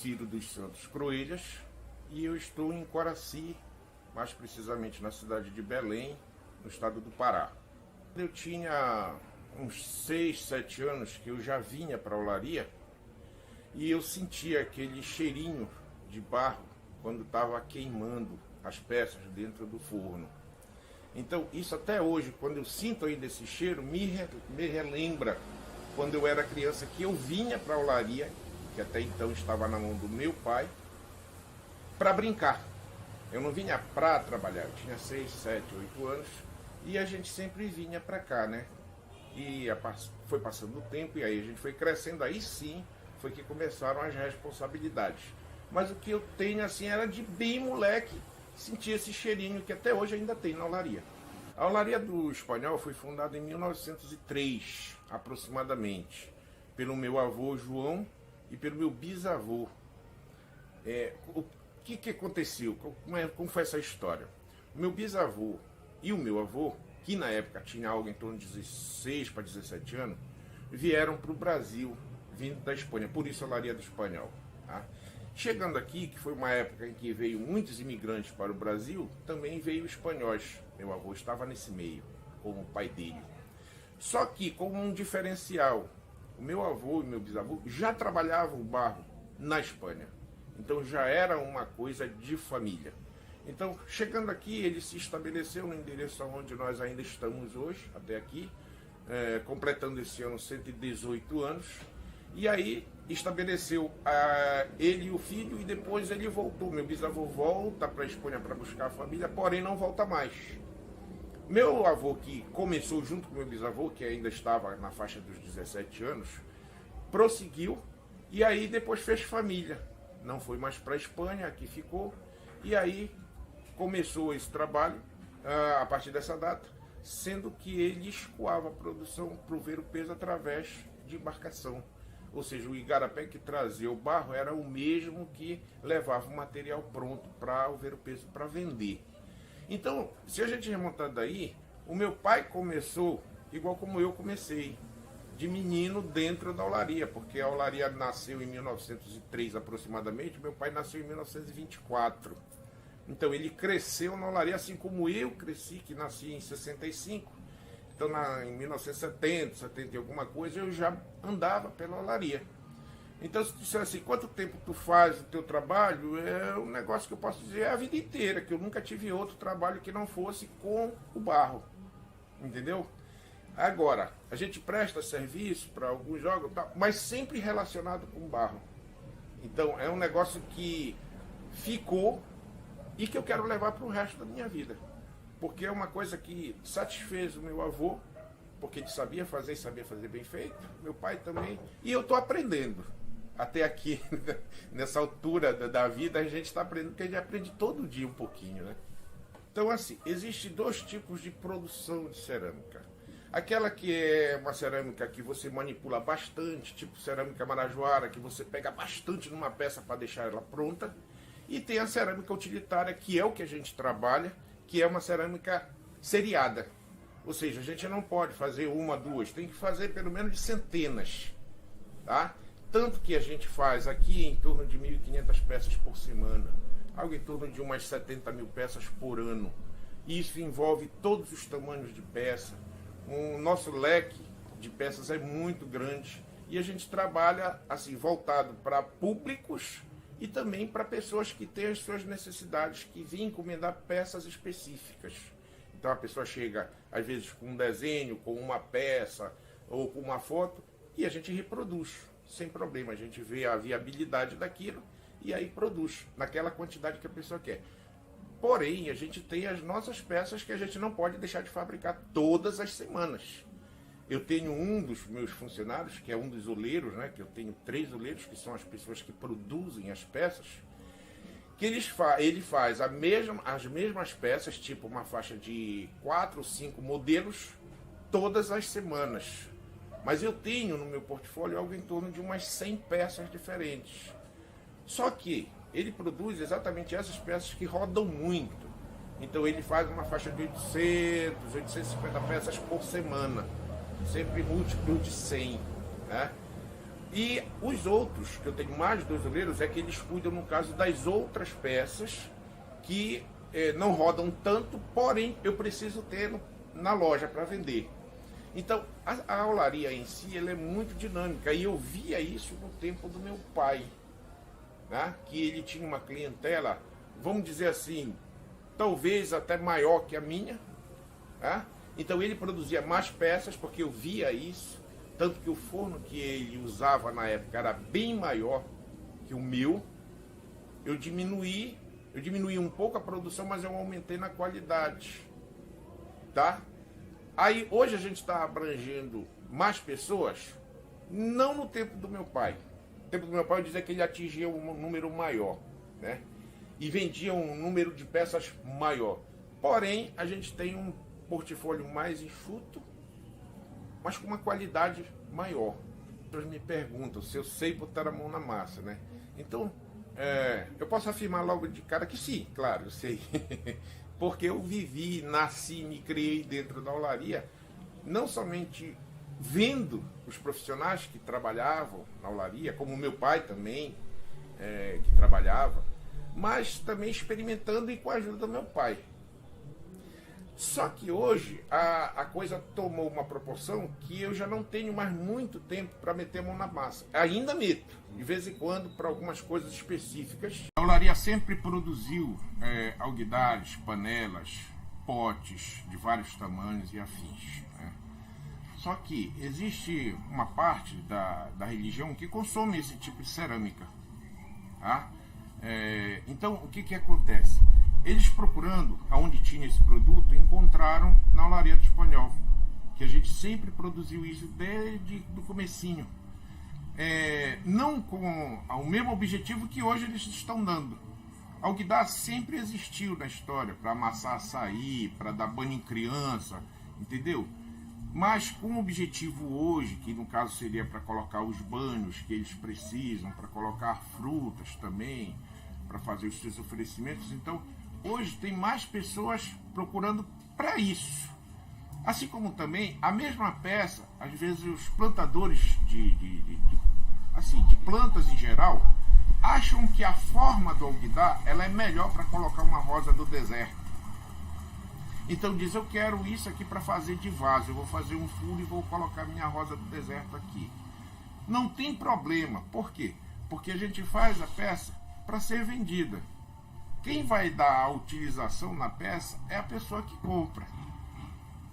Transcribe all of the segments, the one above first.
Ciro dos Santos Cruelhas e eu estou em Coraci, mais precisamente na cidade de Belém, no estado do Pará. Eu tinha uns 6, 7 anos que eu já vinha para a olaria e eu sentia aquele cheirinho de barro quando estava queimando as peças dentro do forno. Então isso até hoje, quando eu sinto ainda esse cheiro, me relembra quando eu era criança que eu vinha para a olaria, que até então estava na mão do meu pai, para brincar. Eu não vinha para trabalhar, eu tinha 6, 7, 8 anos e a gente sempre vinha para cá, né? E foi passando o tempo e aí a gente foi crescendo, aí sim foi que começaram as responsabilidades. Mas o que eu tenho assim era de bem moleque, sentir esse cheirinho que até hoje ainda tem na olaria. A olaria do Espanhol foi fundada em 1903, aproximadamente, pelo meu avô João e pelo meu bisavô. O que aconteceu? Como foi essa história? O meu bisavô e o meu avô, que na época tinha algo em torno de 16 para 17 anos, vieram para o Brasil, vindo da Espanha, por isso a olaria do Espanhol. Tá? Chegando aqui, que foi uma época em que veio muitos imigrantes para o Brasil, também veio espanhóis. Meu avô estava nesse meio, como o pai dele. Só que, como um diferencial, o meu avô e meu bisavô já trabalhavam o barro na Espanha. Então já era uma coisa de família. Então, chegando aqui, ele se estabeleceu no endereço onde nós ainda estamos hoje, até aqui, completando esse ano 118 anos. E aí estabeleceu ele e o filho e depois ele voltou. Meu bisavô volta para a Espanha para buscar a família, porém não volta mais. Meu avô, que começou junto com meu bisavô, que ainda estava na faixa dos 17 anos, prosseguiu e aí depois fez família. Não foi mais para a Espanha, aqui ficou. E aí começou esse trabalho a partir dessa data, sendo que ele escoava a produção para o ver-o-peso através de embarcação. Ou seja, o igarapé que trazia o barro era o mesmo que levava o material pronto para o ver-o-peso para vender. Então, se a gente remontar daí, o meu pai começou igual como eu comecei, de menino dentro da olaria, porque a olaria nasceu em 1903 aproximadamente, meu pai nasceu em 1924. Então ele cresceu na olaria assim como eu cresci, que nasci em 65. Então em 1970, 70 e alguma coisa, eu já andava pela olaria. Então se tu disser assim, quanto tempo tu faz o teu trabalho, é um negócio que eu posso dizer a vida inteira, que eu nunca tive outro trabalho que não fosse com o barro. Entendeu? Agora, a gente presta serviço para alguns jogos, mas sempre relacionado com barro. Então é um negócio que ficou e que eu quero levar para o resto da minha vida. Porque é uma coisa que satisfez o meu avô, porque ele sabia fazer e sabia fazer bem feito, meu pai também, e eu estou aprendendo. Até aqui, nessa altura da vida, a gente está aprendendo, porque a gente aprende todo dia um pouquinho, né? Então, assim, existem 2 tipos de produção de cerâmica. Aquela que é uma cerâmica que você manipula bastante, tipo cerâmica marajoara, que você pega bastante numa peça para deixar ela pronta. E tem a cerâmica utilitária, que é o que a gente trabalha, que é uma cerâmica seriada. Ou seja, a gente não pode fazer 1, 2, tem que fazer pelo menos de centenas. Tá? Tanto que a gente faz aqui em torno de 1.500 peças por semana, algo em torno de umas 70 mil peças por ano. E isso envolve todos os tamanhos de peça. O nosso leque de peças é muito grande e a gente trabalha assim voltado para públicos e também para pessoas que têm as suas necessidades, que vêm encomendar peças específicas. Então a pessoa chega às vezes com um desenho, com uma peça ou com uma foto e a gente reproduz sem problema. A gente vê a viabilidade daquilo e aí produz naquela quantidade que a pessoa quer. Porém, a gente tem as nossas peças que a gente não pode deixar de fabricar todas as semanas. Eu tenho um dos meus funcionários, que é um dos oleiros, né, que eu tenho 3 oleiros, que são as pessoas que produzem as peças, que ele faz as mesmas peças, tipo uma faixa de 4 ou 5 modelos, todas as semanas. Mas eu tenho no meu portfólio algo em torno de umas 100 peças diferentes. Só que ele produz exatamente essas peças que rodam muito. Então ele faz uma faixa de 800, 850 peças por semana. Sempre múltiplo de 100. Né? E os outros, que eu tenho mais de 2 oleiros, é que eles cuidam, no caso, das outras peças que não rodam tanto, porém eu preciso ter na loja para vender. Então, a olaria em si, ela é muito dinâmica, e eu via isso no tempo do meu pai, né? Que ele tinha uma clientela, vamos dizer assim, talvez até maior que a minha, né? Então ele produzia mais peças, porque eu via isso, tanto que o forno que ele usava na época era bem maior que o meu. Eu diminuí um pouco a produção, mas eu aumentei na qualidade, tá? Aí hoje a gente está abrangendo mais pessoas, não no tempo do meu pai. No tempo do meu pai eu dizia que ele atingia um número maior, né? E vendia um número de peças maior. Porém, a gente tem um portfólio mais enxuto, mas com uma qualidade maior. As pessoas me perguntam se eu sei botar a mão na massa, né? Então, eu posso afirmar logo de cara que sim, claro, eu sei. Porque eu vivi, nasci, me criei dentro da olaria, não somente vendo os profissionais que trabalhavam na olaria, como meu pai também, que trabalhava, mas também experimentando e com a ajuda do meu pai. Só que hoje a coisa tomou uma proporção que eu já não tenho mais muito tempo para meter a mão na massa. Ainda meto, de vez em quando, para algumas coisas específicas. A olaria sempre produziu alguidares, panelas, potes de vários tamanhos e afins, né? Só que existe uma parte da religião que consome esse tipo de cerâmica, tá? Então, o que acontece? Eles procurando aonde tinha esse produto, encontraram na olaria do Espanhol, que a gente sempre produziu isso desde o comecinho. Não com o mesmo objetivo que hoje eles estão dando. Alguidar sempre existiu na história, para amassar açaí, para dar banho em criança, entendeu? Mas com o objetivo hoje, que no caso seria para colocar os banhos que eles precisam, para colocar frutas também, para fazer os seus oferecimentos. Então, hoje tem mais pessoas procurando para isso. Assim como também a mesma peça, às vezes os plantadores de plantas em geral, acham que a forma do alguidar ela é melhor para colocar uma rosa do deserto. Então diz, eu quero isso aqui para fazer de vaso, eu vou fazer um furo e vou colocar minha rosa do deserto aqui. Não tem problema, por quê? Porque a gente faz a peça para ser vendida. Quem vai dar a utilização na peça é a pessoa que compra.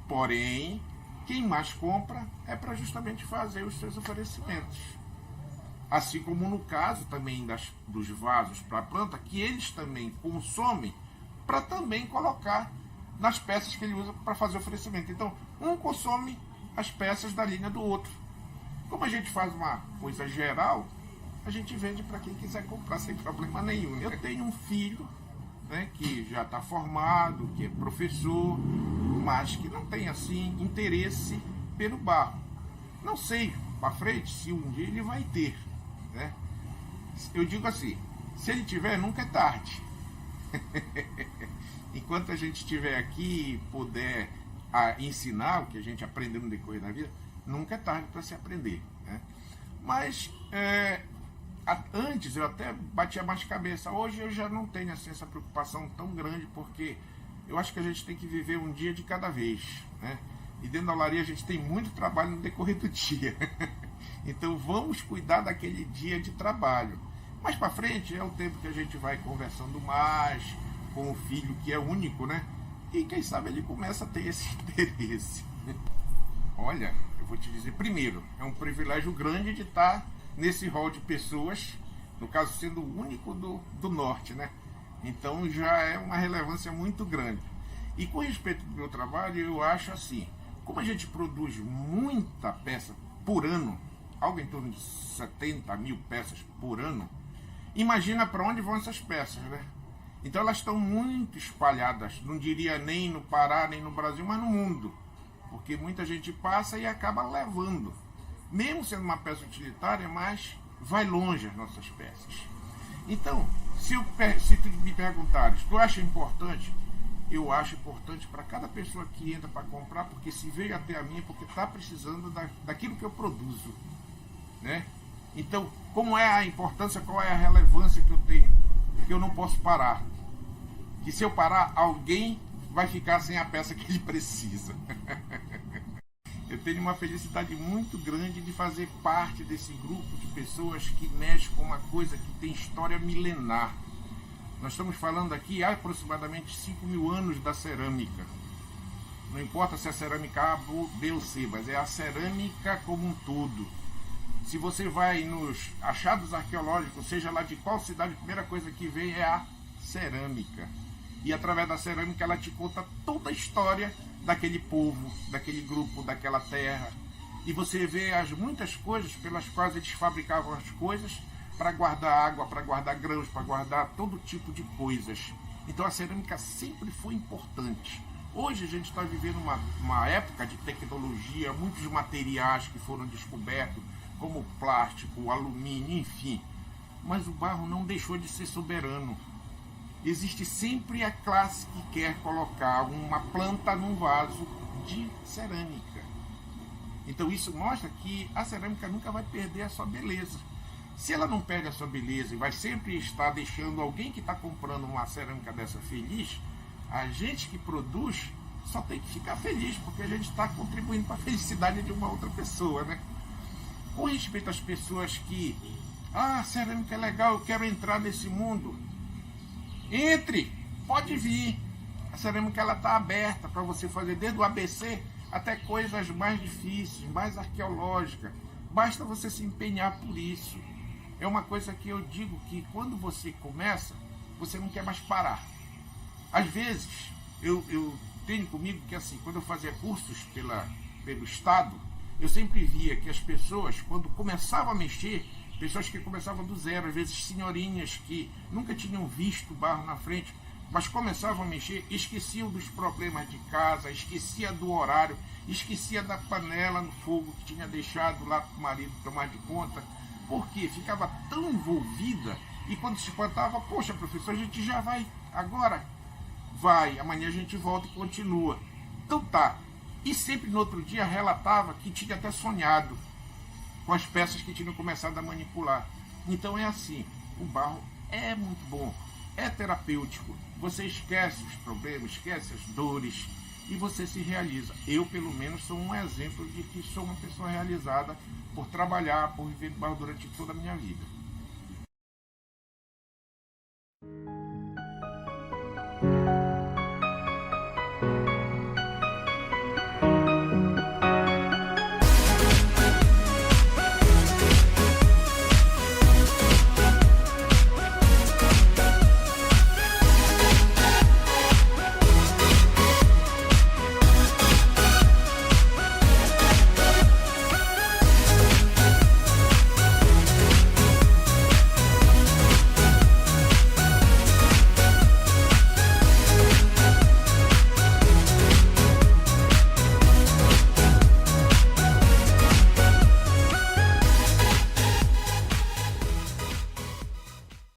Porém, quem mais compra é para justamente fazer os seus oferecimentos. Assim como no caso também dos vasos para planta, que eles também consomem para também colocar nas peças que ele usa para fazer oferecimento. Então, um consome as peças da linha do outro. Como a gente faz uma coisa geral, a gente vende para quem quiser comprar sem problema nenhum. Eu tenho um filho, né, que já está formado, que é professor, mas que não tem assim interesse pelo barro. Não sei para frente se um dia ele vai ter, né? Eu digo assim, se ele tiver, nunca é tarde. Enquanto a gente estiver aqui e puder ensinar o que a gente aprendeu no decorrer da vida, nunca é tarde para se aprender, né? Mas antes eu até batia mais cabeça. Hoje eu já não tenho assim, essa preocupação tão grande, porque eu acho que a gente tem que viver um dia de cada vez, né? E dentro da olaria a gente tem muito trabalho no decorrer do dia. Então vamos cuidar daquele dia de trabalho. Mais para frente é o tempo que a gente vai conversando mais com o filho, que é único, né? E quem sabe ele começa a ter esse interesse. Olha, eu vou te dizer, primeiro, é um privilégio grande de estar nesse rol de pessoas, no caso sendo o único do norte, né? Então já é uma relevância muito grande. E com respeito ao meu trabalho, eu acho assim, como a gente produz muita peça por ano, algo em torno de 70 mil peças por ano, imagina para onde vão essas peças, né? Então elas estão muito espalhadas, não diria nem no Pará, nem no Brasil, mas no mundo. Porque muita gente passa e acaba levando. Mesmo sendo uma peça utilitária, mas vai longe as nossas peças. Então, se tu me perguntares, tu acha importante? Eu acho importante para cada pessoa que entra para comprar, porque se veio até a mim é porque está precisando daquilo que eu produzo, né? Então, como é a importância, qual é a relevância que eu tenho? Que eu não posso parar. Que se eu parar, alguém vai ficar sem a peça que ele precisa. Eu tenho uma felicidade muito grande de fazer parte desse grupo de pessoas que mexem com uma coisa que tem história milenar. Nós estamos falando aqui há aproximadamente 5.000 anos da cerâmica. Não importa se é a cerâmica A, B ou C, mas é a cerâmica como um todo. Se você vai nos achados arqueológicos, seja lá de qual cidade, a primeira coisa que vem é a cerâmica. E através da cerâmica ela te conta toda a história daquele povo, daquele grupo, daquela terra. E você vê as muitas coisas pelas quais eles fabricavam as coisas para guardar água, para guardar grãos, para guardar todo tipo de coisas. Então a cerâmica sempre foi importante. Hoje a gente está vivendo uma época de tecnologia, muitos materiais que foram descobertos, como plástico, alumínio, enfim. Mas o barro não deixou de ser soberano. Existe sempre a classe que quer colocar uma planta num vaso de cerâmica. Então isso mostra que a cerâmica nunca vai perder a sua beleza. Se ela não perde a sua beleza e vai sempre estar deixando alguém que está comprando uma cerâmica dessa feliz, a gente que produz só tem que ficar feliz, porque a gente está contribuindo para a felicidade de uma outra pessoa, né? Com respeito às pessoas que, a cerâmica é legal, eu quero entrar nesse mundo. Entre, pode vir. A cerâmica ela está aberta para você fazer desde o ABC até coisas mais difíceis, mais arqueológicas. Basta você se empenhar por isso. É uma coisa que eu digo que quando você começa, você não quer mais parar. Às vezes, eu tenho comigo que assim, quando eu fazia cursos pelo Estado, eu sempre via que as pessoas, quando começavam a mexer, pessoas que começavam do zero, às vezes senhorinhas que nunca tinham visto barro na frente, mas começavam a mexer, esqueciam dos problemas de casa, esquecia do horário, esquecia da panela no fogo que tinha deixado lá para o marido tomar de conta, porque ficava tão envolvida e quando se espantava, poxa professor, a gente já vai agora? Vai, amanhã a gente volta e continua. Então tá. E sempre no outro dia relatava que tinha até sonhado com as peças que tinham começado a manipular. Então é assim, o barro é muito bom, é terapêutico. Você esquece os problemas, esquece as dores e você se realiza. Eu, pelo menos, sou um exemplo de que sou uma pessoa realizada por trabalhar, por viver do barro durante toda a minha vida.